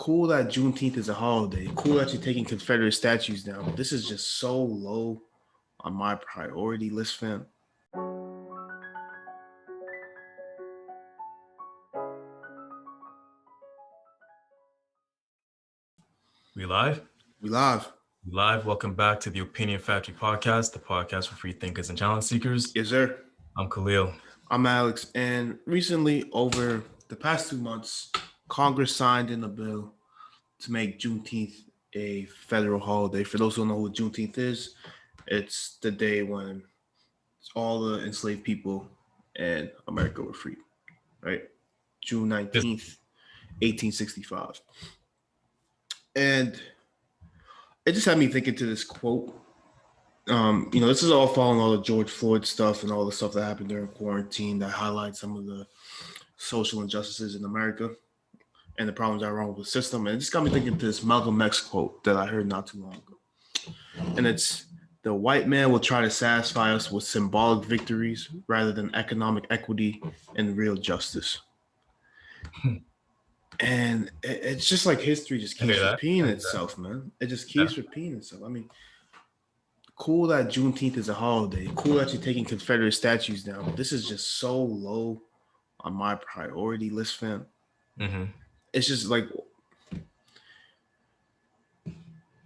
Cool that Juneteenth is a holiday. Cool that you're taking Confederate statues down. But this is just so low on my priority list, fam. We live? We live. We live. Welcome back to the Opinion Factory podcast, the podcast for free thinkers and challenge seekers. Yes, sir. I'm Khelil. I'm Alex. And recently, over the past 2 months, Congress signed in a bill to make Juneteenth a federal holiday. For those who don't know what Juneteenth is, it's the day when all the enslaved people in America were freed, right? June 19th, 1865. And it just had me thinking to this quote. This is all following all the George Floyd stuff and all the stuff that happened during quarantine that highlights some of the social injustices in America and the problems that are wrong with the system. And it just got me thinking to this Malcolm X quote that I heard not too long ago. And it's, the white man will try to satisfy us with symbolic victories rather than economic equity and real justice. And it's just like history just keeps repeating itself, man. It just keeps repeating itself. I mean, cool that Juneteenth is a holiday. Cool that you're taking Confederate statues down. But this is just so low on my priority list, fam. Mm-hmm. It's just like,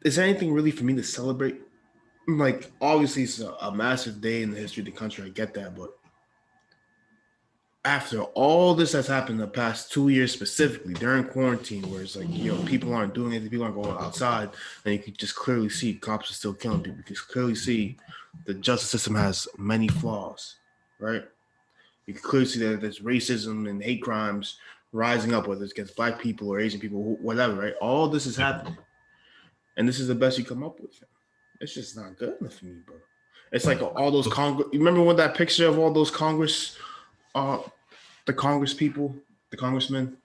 is there anything really for me to celebrate? Like, obviously, it's a massive day in the history of the country. I get that, but after all this has happened the past 2 years, specifically during quarantine, where it's like, people aren't doing anything, people aren't going outside, and you can just clearly see cops are still killing people. You can clearly see the justice system has many flaws, right? You can clearly see that there's racism and hate crimes rising up, whether it's against Black people or Asian people, whatever, right? All this is happening, and this is the best you come up with. It's just not good enough for me, bro. It's like all those Congress. You remember when that picture of all those Congress, the Congress people, the congressmen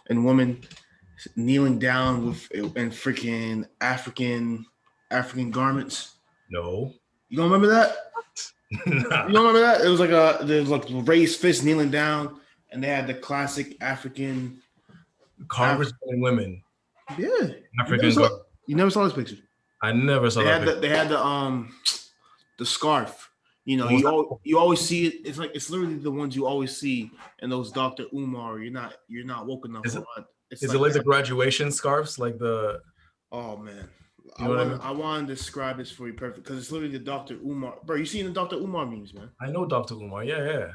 and women kneeling down with in freaking African garments? No. You don't remember that? Nah. You don't remember that? It was like there's like raised fists kneeling down, and they had the classic African Congressmen women. Yeah. African. You never saw this picture. I never saw that. They had the scarf. You always see it. It's literally the ones you always see in those Dr. Umar. You're not woke enough. Is it like the graduation scarves, like the? Oh man, I want to describe this for you perfect because it's literally the Dr. Umar. Bro, you seen the Dr. Umar memes, man? I know Dr. Umar. Yeah.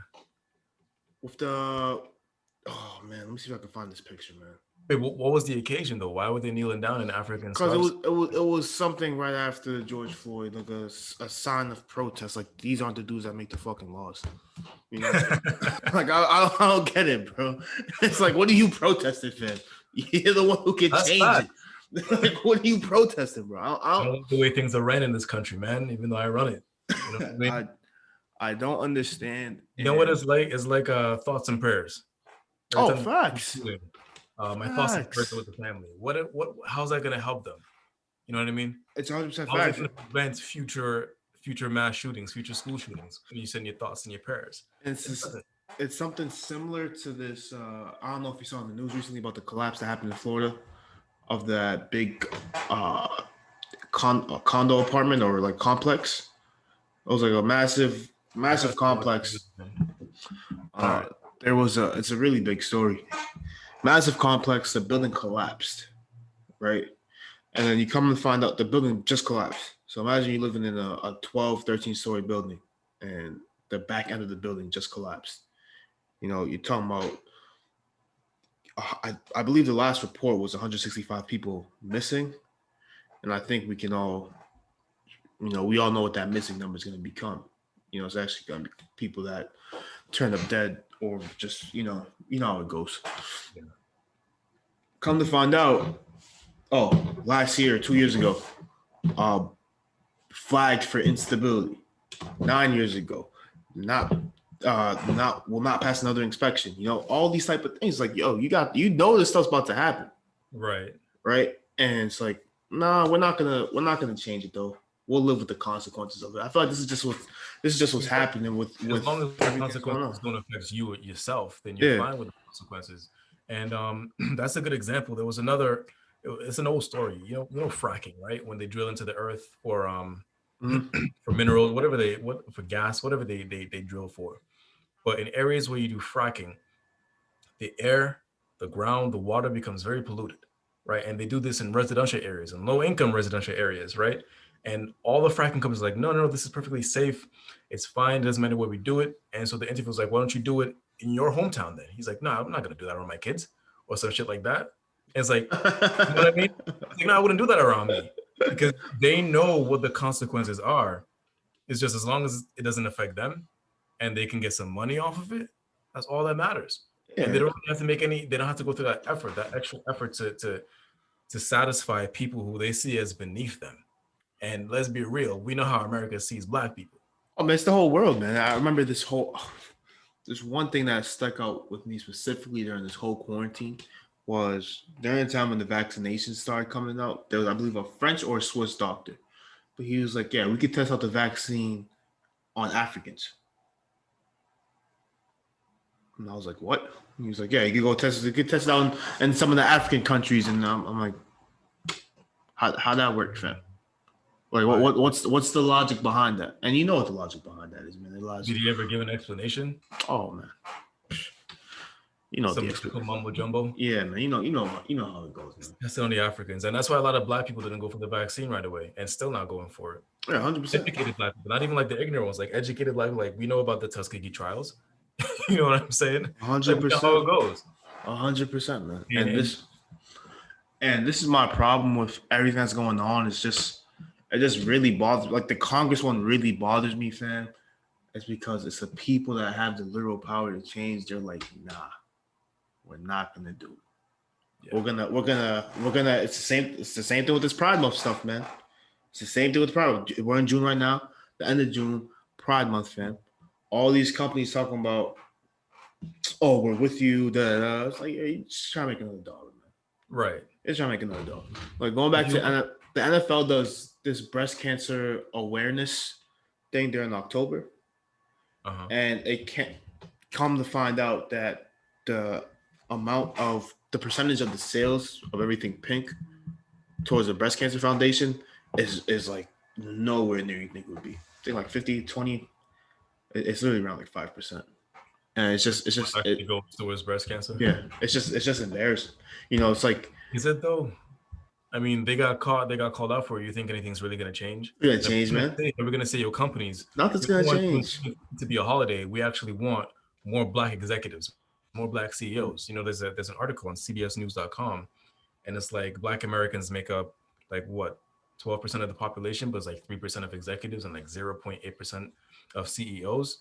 With the, oh man, let me see if I can find this picture, man. Wait, what was the occasion though? Why were they kneeling down in African? Because it was something right after George Floyd, like a sign of protest. Like, these aren't the dudes that make the fucking laws. Like I don't get it, bro. It's like, what are you protesting, fam? You're the one who can change it. Like, what are you protesting, bro? I don't like the way things are ran in this country, man. Even though I run it, you know what I mean? I don't understand. You know what it's like? It's like thoughts and prayers. Facts. My thoughts and prayers with the family. What? How's that gonna help them? You know what I mean? It's 100% facts. How's it gonna prevent future mass shootings, future school shootings? When you send your thoughts and your prayers. It's something similar to this. I don't know if you saw in the news recently about the collapse that happened in Florida of that big condo apartment or like complex. It was like a massive complex. It's a really big story. Massive complex, the building collapsed, right? And then you come to find out the building just collapsed. So imagine you living in a 12, 13-story building and the back end of the building just collapsed. You're talking about, I believe the last report was 165 people missing. And I think we can all, we all know what that missing number is going to become. It's actually going to be people that turn up dead or just, how it goes. Yeah. Come to find out, last year, 2 years ago, flagged for instability. 9 years ago, will not pass another inspection. All these type of things. Like, this stuff's about to happen. Right. And it's like, nah, we're not gonna change it though. We'll live with the consequences of it. I feel like this is just what's happening with as long as the consequences don't affect you yourself, then you're fine with the consequences. And that's a good example. There was another It's an old story. You know fracking, right? When they drill into the earth for Mhm. for minerals, whatever for gas, whatever they drill for. But in areas where you do fracking, the air, the ground, the water becomes very polluted, right? And they do this in residential areas and low income residential areas, right? And all the fracking companies are like, no, this is perfectly safe. It's fine. It doesn't matter where we do it. And so the interview was like, why don't you do it in your hometown then? He's like, no, I'm not going to do that around my kids or some shit like that. And it's like, you know what I mean? It's like, no, I wouldn't do that around me because they know what the consequences are. It's just as long as it doesn't affect them and they can get some money off of it, that's all that matters. And they Yeah. don't have to they don't have to go through that effort, that extra effort to satisfy people who they see as beneath them. And let's be real, we know how America sees Black people. Oh man, it's the whole world, man. I remember there's one thing that stuck out with me specifically during this whole quarantine was during the time when the vaccinations started coming out. There was, I believe, a French or a Swiss doctor, but he was like, "Yeah, we could test out the vaccine on Africans." And I was like, "What?" He was like, "Yeah, you could go test it. You could test it out in some of the African countries." And I'm like, "How that work, fam? Like, what's the logic behind that?" And you know what the logic behind that is, man. The Did logic. he ever give an explanation? Oh man, you know what Some the typical explanation. mumbo jumbo? Yeah, man. You know how it goes, man. That's on the Africans. And that's why a lot of Black people didn't go for the vaccine right away and still not going for it. Yeah, 100%. Educated Black people, not even like the ignorant ones, like educated Black people, like we know about the Tuskegee trials. You know what I'm saying? Like we know how 100%. it goes. 100%, man. And And this is my problem with everything that's going on. It just really bothers, like the Congress one really bothers me, fam. It's because it's the people that have the literal power to change. They're like, nah, we're not gonna do it. yeah. We're gonna. It's the same thing with this Pride Month stuff, man. It's the same thing with Pride. We're in June right now. The end of June, Pride Month, fam. All these companies talking about, oh, we're with you. It's like, hey, just trying to make another dollar, man. Right. It's trying to make another dollar. Like going back to the NFL does this breast cancer awareness thing during October, and it can't come to find out that the amount of the percentage of the sales of everything pink towards the breast cancer foundation is like nowhere near you think it would be. I think like 50, 20. It's literally around like 5%. And it's just Actually goes towards breast cancer. yeah, it's just embarrassing. You know, it's like, Is it though? I mean, they got called out for it. You think anything's really gonna change? we're gonna change, man. We're gonna say, your companies, Nothing's if we gonna want change. to be a holiday, we actually want more Black executives, more Black CEOs. You know, there's an article on CBSNews.com, and it's like Black Americans make up like what 12% of the population, but it's like 3% of executives and like 0.8% of CEOs.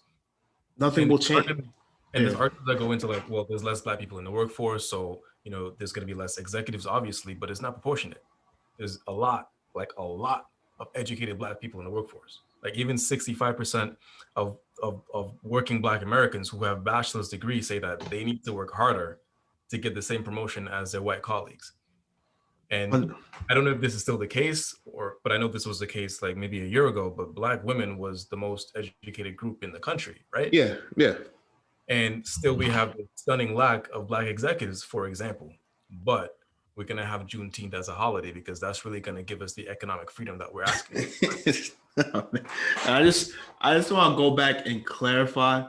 Nothing And will change. there's Yeah. articles that go into like, well, there's less Black people in the workforce, so you know there's going to be less executives, obviously, but it's not proportionate. There's a lot of educated Black people in the workforce. Like even 65% of working Black Americans who have bachelor's degrees say that they need to work harder to get the same promotion as their white colleagues. And I don't know if this is still the case, but I know this was the case like maybe a year ago. But Black women was the most educated group in the country, right? Yeah, yeah. And still we have a stunning lack of Black executives, for example. But we're gonna have Juneteenth as a holiday because that's really gonna give us the economic freedom that we're asking. I just want to go back and clarify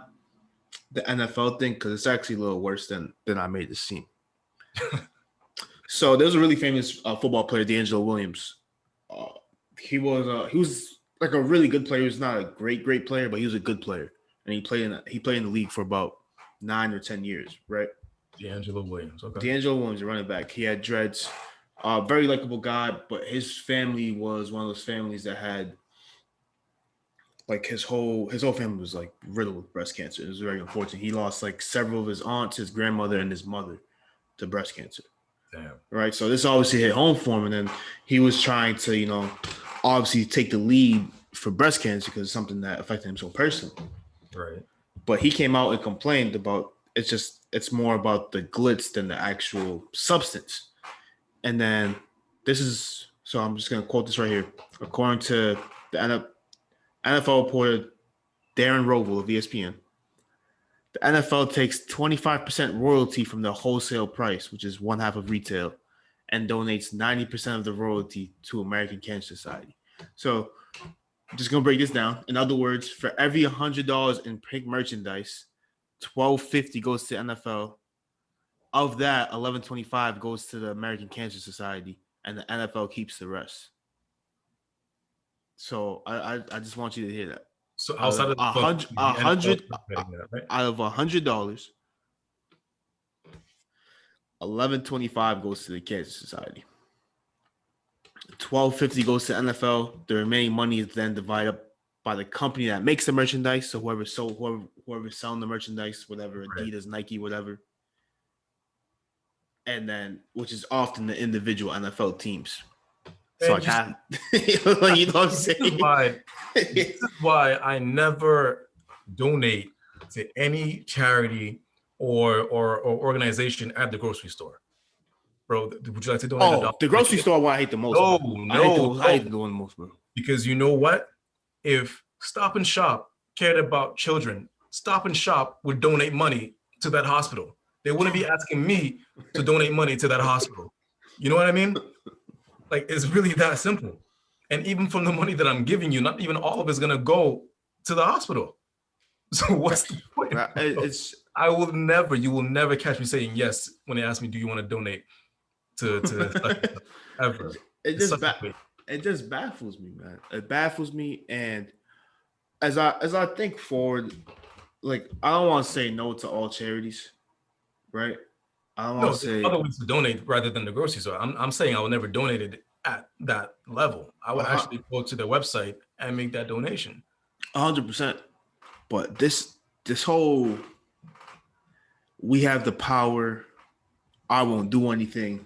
the NFL thing because it's actually a little worse than I made it seem. So there's a really famous football player, D'Angelo Williams. He was like a really good player. He was not a great player, but he was a good player, and he played in the league for about 9 or 10 years, right? D'Angelo Williams. Okay. D'Angelo Williams, a running back. He had dreads. Very likable guy, but his family was one of those families that had like his whole family was like riddled with breast cancer. It was very unfortunate. He lost like several of his aunts, his grandmother, and his mother to breast cancer. Damn. Right. So this obviously hit home for him, and then he was trying to, you know, obviously take the lead for breast cancer because it's something that affected him so personally. Right. But he came out and complained about it's more about the glitz than the actual substance. And then so I'm just gonna quote this right here. According to the NFL reporter Darren Rovell of ESPN, the NFL takes 25% royalty from the wholesale price, which is one half of retail, and donates 90% of the royalty to American Cancer Society. So I'm just gonna break this down. In other words, for every $100 in pink merchandise, $12.50 goes to NFL. Of that, $11.25 goes to the American Cancer Society, and the NFL keeps the rest. So I just want you to hear that. So Out outside of of the a book, hundred, the a NFL hundred, is getting that, right? out of $100, $11.25 goes to the Cancer Society. $12.50 goes to NFL. The remaining money is then divided up by the company that makes the merchandise. So whoever's selling the merchandise, whatever, Right. Adidas, Nike, whatever. And then, which is often the individual NFL teams. So And I you know what I'm saying? this is why I never donate to any charity or organization at the grocery store. Bro, would you like to donate $1? The grocery store one I hate the most. No, bro. no, I hate the one the most, bro. Because you know what? If Stop and Shop cared about children, Stop and Shop would donate money to that hospital. They wouldn't be asking me to donate money to that hospital. You know what I mean? Like, it's really that simple. And even from the money that I'm giving you, not even all of it's gonna go to the hospital. So what's the point? You will never catch me saying yes when they ask me, do you want to donate to ever. It just baffles me, man. It baffles me. And as I think forward, like, I don't want to say no to all charities, right? I don't want to say other ways to donate rather than the grocery store. I'm saying I would never donate it at that level. I would actually go to their website and make that donation. 100%. But this whole, we have the power, I won't do anything,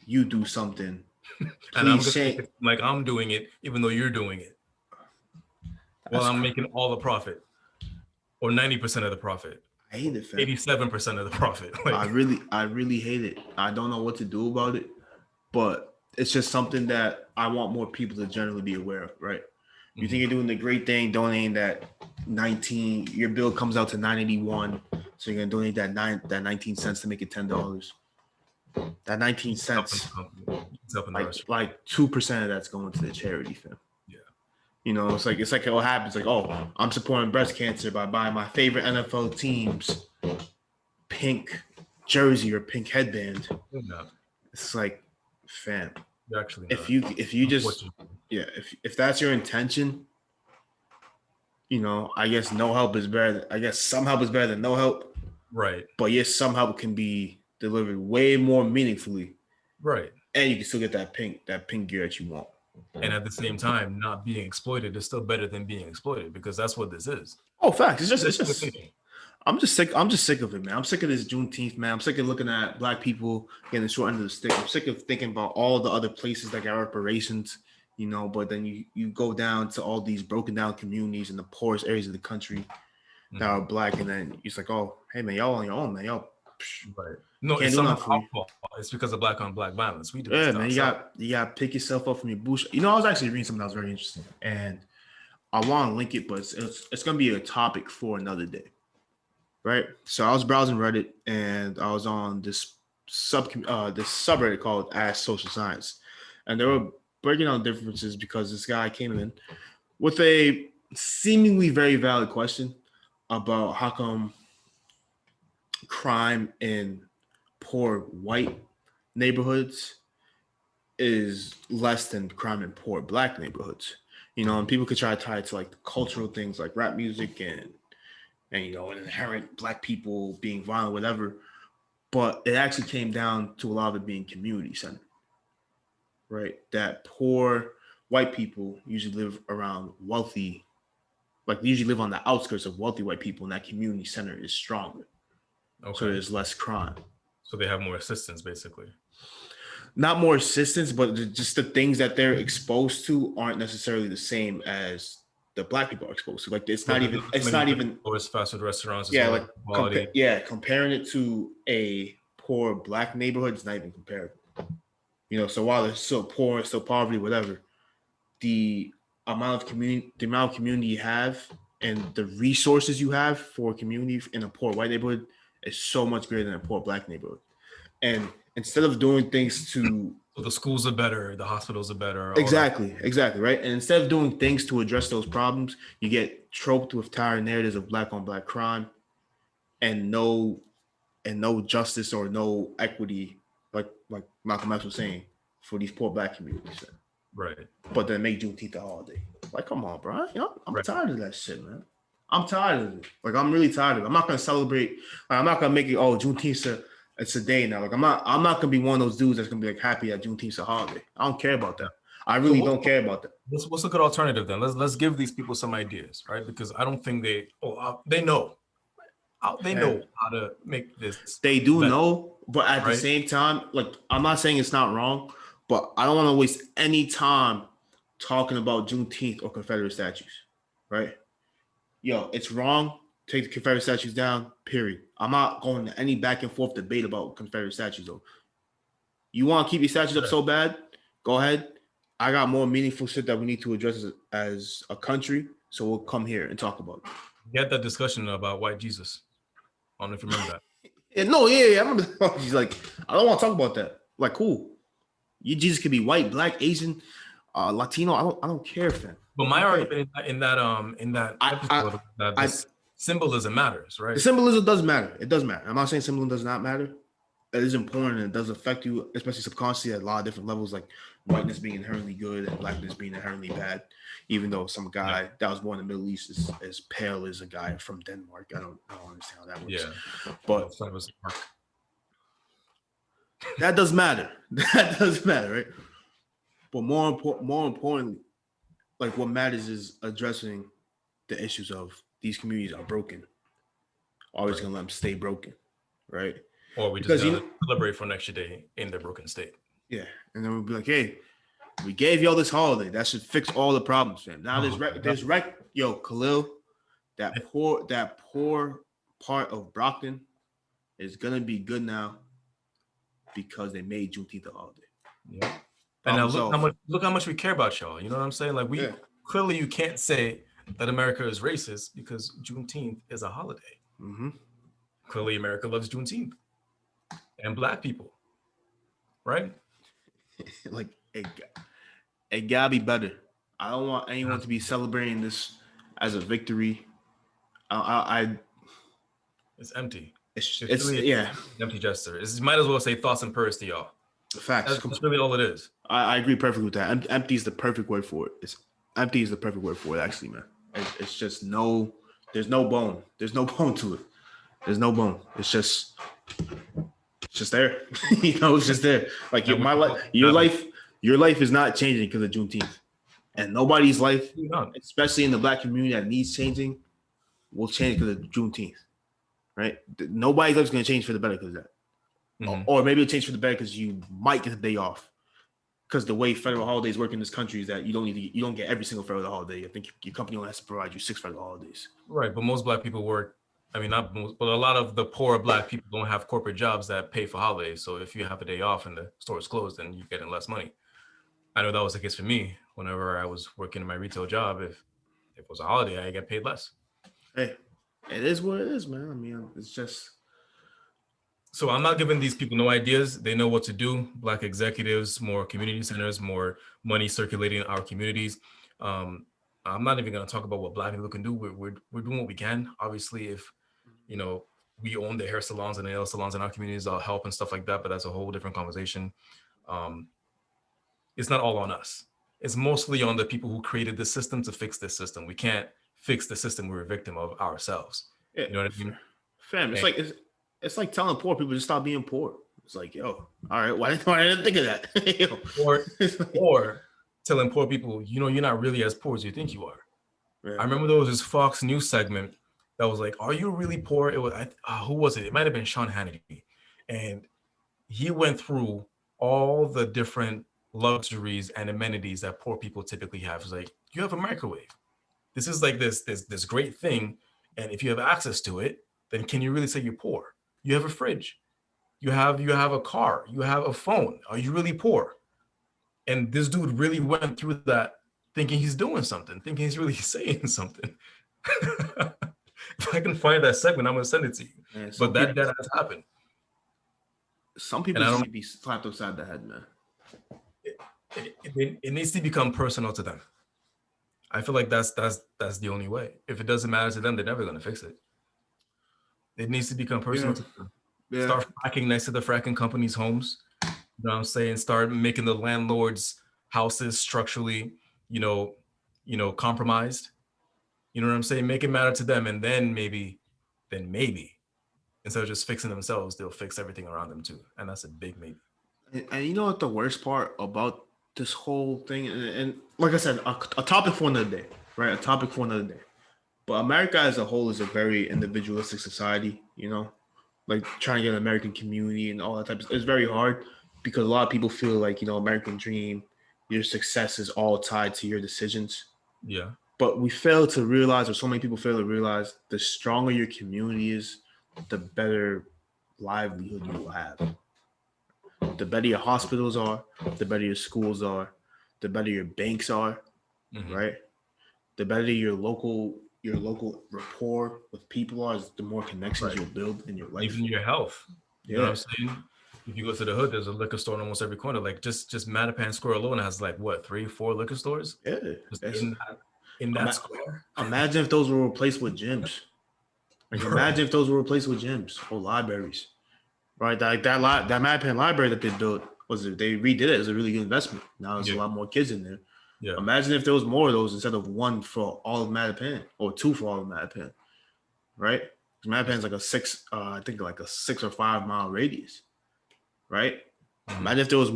you do something. And I'm gonna like I'm doing it, even though you're doing it. Well, I'm making all the profit, or 90% of the profit. I hate it, fam. 87% of the profit. Like, I really hate it. I don't know what to do about it, but it's just something that I want more people to generally be aware of, right? You think you're doing the great thing, donating that 19, your bill comes out to $9.81, so you're gonna donate that 19 cents to make it $10. That 19 cents, like 2% of that's going to the charity, fam. Yeah. You know, it's like what happens. Like, oh, I'm supporting breast cancer by buying my favorite NFL team's pink jersey or pink headband. No. It's like, fam. You're actually not. If you just if that's your intention, you know, I guess no help is better. I guess some help is better than no help. Right. But yes, some help can be delivered way more meaningfully. Right. And you can still get that pink gear that you want. And at the same time, not being exploited is still better than being exploited, because that's what this is. Oh, facts. It's just I'm just sick of it, man. I'm sick of this Juneteenth, man. I'm sick of looking at Black people getting the short end of the stick. I'm sick of thinking about all the other places that got reparations, you know, but then you go down to all these broken down communities in the poorest areas of the country that are Black, and then it's like, oh, hey, man, y'all on your own, man. Y'all right. No, it's not our fault. It's because of Black on Black violence. We do. Yeah, man. You got to pick yourself up from your bush. You know, I was actually reading something that was very interesting, and I want to link it, but it's going to be a topic for another day. Right. So I was browsing Reddit, and I was on this subreddit called Ask Social Science, and they were breaking down differences because this guy came in with a seemingly very valid question about how come crime in poor white neighborhoods is less than crime in poor Black neighborhoods. You know, and people could try to tie it to like the cultural things like rap music and you know, inherent Black people being violent, whatever. But it actually came down to a lot of it being community centered, right? That poor white people usually live around wealthy, like they usually live on the outskirts of wealthy white people, and that community center is stronger. Okay. So there's less crime. So they have more assistance, basically. Not more assistance, but just the things that they're exposed to aren't necessarily the same as the Black people are exposed to. Like it's not even fast food restaurants. Yeah, like comparing it to a poor Black neighborhood is not even comparable. You know, so while it's still poor, still poverty, whatever, the amount of community you have and the resources you have for community in a poor white neighborhood is so much greater than a poor Black neighborhood. And instead of doing things to So the schools are better, the hospitals are better. exactly, right. And instead of doing things to address those problems, you get troped with tired narratives of black on black crime and no justice or no equity, like Malcolm X was saying, for these poor black communities. Right. But then make Juneteenth a holiday. Like, come on, bro. I'm Right. tired of that shit, man. I'm tired of it. Like, I'm really tired of it. I'm not gonna celebrate. Like, I'm not gonna make it. Oh, Juneteenth, it's a day now. Like, I'm not gonna be one of those dudes that's gonna be like happy that Juneteenth's a holiday. I don't care about that. I really don't care about that. What's a good alternative then? Let's give these people some ideas, right? Because I don't think they know. They know how to make this. They do know, but at the same time, like, I'm not saying it's not wrong, but I don't want to waste any time talking about Juneteenth or Confederate statues, right? Yo, it's wrong. Take the Confederate statues down, period. I'm not going to any back and forth debate about Confederate statues, though. You want to keep your statues up so bad? Go ahead. I got more meaningful shit that we need to address as a country, so we'll come here and talk about it. You had that discussion about white Jesus. I don't know if you remember that. I remember. He's like, I don't want to talk about that. Like, cool. You Jesus could be white, black, Asian, Latino. I don't care, fam. But my argument in that episode that symbolism matters, right? The symbolism does matter. It does matter. I'm not saying symbolism does not matter. It is important and it does affect you, especially subconsciously at a lot of different levels, like whiteness being inherently good and blackness being inherently bad. Even though some guy that was born in the Middle East is as pale as a guy from Denmark. I don't understand how that works. Yeah. But that does matter. That does matter, right? But more importantly, like what matters is addressing the issues of these communities are broken. Always gonna let them stay broken, right? Or we just celebrate for an extra day in their broken state. Yeah, and then we'll be like, hey, we gave y'all this holiday. That should fix all the problems, fam. Now yo, Khelil, that poor part of Brockton is gonna be good now because they made Juneteenth a holiday. Yeah. And now look how much we care about y'all. You know what I'm saying? Like clearly you can't say that America is racist because Juneteenth is a holiday. Mm-hmm. Clearly America loves Juneteenth and black people, right? Like it gotta be better. I don't want anyone to be celebrating this as a victory. It's empty. It's really an empty gesture. It might as well say thoughts and prayers to y'all. Facts. That's really all it is. I agree perfectly with that. Empty is the perfect word for it. Empty is the perfect word for it, actually, man. It's just there's no bone. There's no bone to it. There's no bone. It's just there. It's just there. Like your life is not changing because of Juneteenth. And nobody's life, especially in the black community that needs changing, will change because of Juneteenth. Right? Nobody's life's gonna change for the better because of that. Mm-hmm. Or maybe it'll change for the better because you might get a day off. Because the way federal holidays work in this country is that you don't get every single federal holiday. I think your company only has to provide you 6 federal holidays. Right, but most black people work. I mean, not most, but a lot of the poor black people don't have corporate jobs that pay for holidays. So if you have a day off and the store is closed, then you're getting less money. I know that was the case for me. Whenever I was working in my retail job, if it was a holiday, I get paid less. Hey, it is what it is, man. I mean, it's just. So I'm not giving these people no ideas. They know what to do. Black executives, more community centers, more money circulating in our communities. I'm not even going to talk about what black people can do. We're doing what we can. Obviously, if we own the hair salons and the nail salons in our communities, I'll help and stuff like that. But that's a whole different conversation. It's not all on us. It's mostly on the people who created the system to fix this system. We can't fix the system we're a victim of ourselves. Yeah, you know what I mean? Fam, it's like telling poor people to stop being poor. It's like, yo, all right, why didn't I think of that? or telling poor people, you're not really as poor as you think you are. Yeah. I remember there was this Fox News segment that was like, are you really poor? It was who was it? It might have been Sean Hannity. And he went through all the different luxuries and amenities that poor people typically have. It's like, you have a microwave. This is like this great thing. And if you have access to it, then can you really say you're poor? You have a fridge. You have a car. You have a phone. Are you really poor? And this dude really went through that thinking he's doing something, thinking he's really saying something. If I can find that segment, I'm going to send it to you. But that has happened. Some And people I just don't. need to be slapped upside the head, man. It needs to become personal to them. I feel like that's the only way. If it doesn't matter to them, they're never gonna fix it. It needs to become personal Yeah, to them. yeah. Start fracking next to the fracking companies' homes. You know what I'm saying? Start making the landlords' houses structurally, compromised. You know what I'm saying? Make it matter to them, and then maybe, instead of just fixing themselves, they'll fix everything around them too. And that's a big maybe. And you know what the worst part about this whole thing, and like I said, a topic for another day, right? A topic for another day. But America as a whole is a very individualistic society, you know, like trying to get an American community and all that type of stuff. It's very hard because a lot of people feel like, American dream, your success is all tied to your decisions. Yeah. But we fail to realize, or so many people fail to realize, the stronger your community is, the better livelihood you will have. The better your hospitals are, the better your schools are, the better your banks are, right? The better your local rapport with people are, the more connections you'll build in your life. Even your health. You know what I'm saying? If you go to the hood, there's a liquor store in almost every corner. Like just Mattapan Square alone has like what, 3-4 liquor stores? Yeah. Just in that square. Imagine if those were replaced with gyms. Like imagine if those were replaced with gyms or libraries. Right? Like that Mattapan library that they built they redid it. It was a really good investment. Now there's a lot more kids in there. Yeah. Imagine if there was more of those instead of one for all of Mattapan or two for all of Mattapan. Right? Mattapan's like a 6 or 5 mile radius. Right? Imagine if there was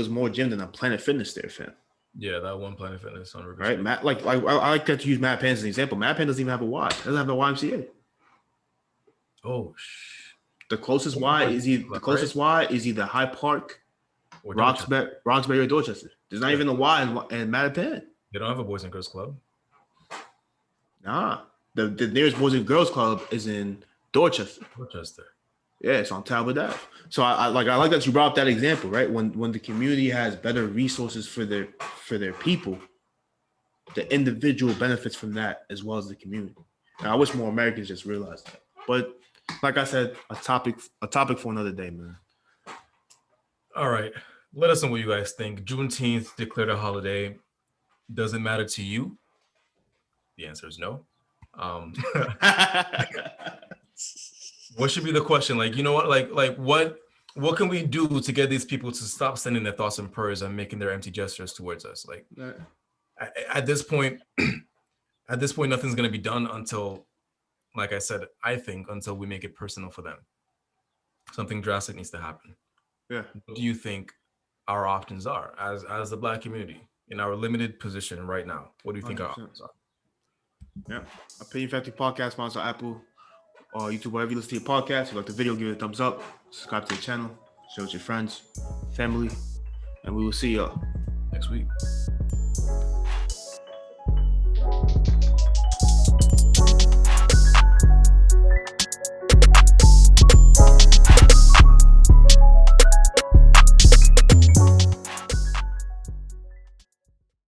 more gym than a Planet Fitness there, fam. Yeah, that one Planet Fitness on River Right? Street. I like to use Mattapan as an example. Mattapan doesn't even have a Y. It doesn't have a YMCA. Oh, The closest Y is either High Park, or Roxbury, or Dorchester. There's not even a Y in Mattapan. They don't have a Boys and Girls Club. Nah, the nearest Boys and Girls Club is in Dorchester. Yeah, it's on Talbot Ave. So I like that you brought up that example, right? When the community has better resources for their people, the individual benefits from that as well as the community. And I wish more Americans just realized that. But like I said, a topic for another day, man. All right. Let us know what you guys think. Juneteenth declared a holiday. Does it matter to you? The answer is no. What should be the question? Like, you know what? Like what can we do to get these people to stop sending their thoughts and prayers and making their empty gestures towards us? Like, at this point, nothing's gonna be done until, like I said, I think until we make it personal for them. Something drastic needs to happen. Yeah. What do you think our options are as the Black community in our limited position right now? What do you think 100%. Our options are? Yeah. Opinion Factory Podcast, sponsor Apple or YouTube, wherever you listen to your podcast. If you like the video, give it a thumbs up. Subscribe to the channel. Share with your friends, family, and we will see y'all next week.